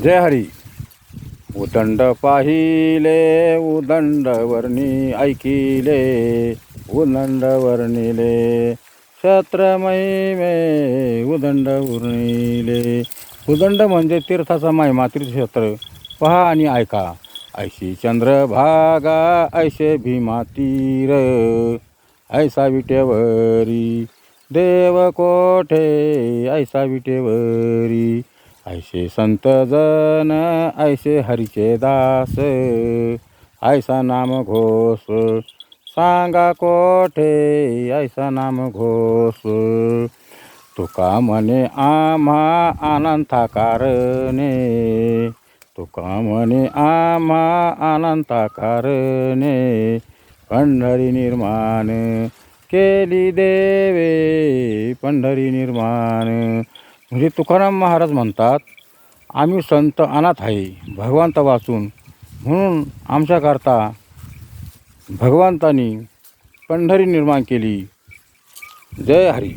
जय हरी. उदंड पाहिले उदंड वर्णी ऐकिले, उदंड वर्णिले क्षत्रमहिमे उदंड उर्णिले. उदंड म्हणजे तीर्थाचा महिमा, तीर्थक्षेत्र पहा आणि ऐका. ऐशी चंद्रभागा ऐसे भीमा तीर, ऐसा विटेवरी देव कोठे ऐसा विटेवरी. ऐसे संत जन ऐसे हरीचे दास, ऐसा नाम घोष सांगा कोठे ऐसा नाम घोष. तुका म्हणे आम्हा अनंता कारणे, तुका म्हणे आम्हा अनंता कारणे. पंढरी निर्माण केली देवे, पंढरी निर्माण. म्हणजे तुकाराम महाराज म्हणतात, आम्ही संत अनाथ आहे भगवंत वाचून, म्हणून आमच्याकरता भगवंतानी पंढरी निर्माण केली. जय हरी.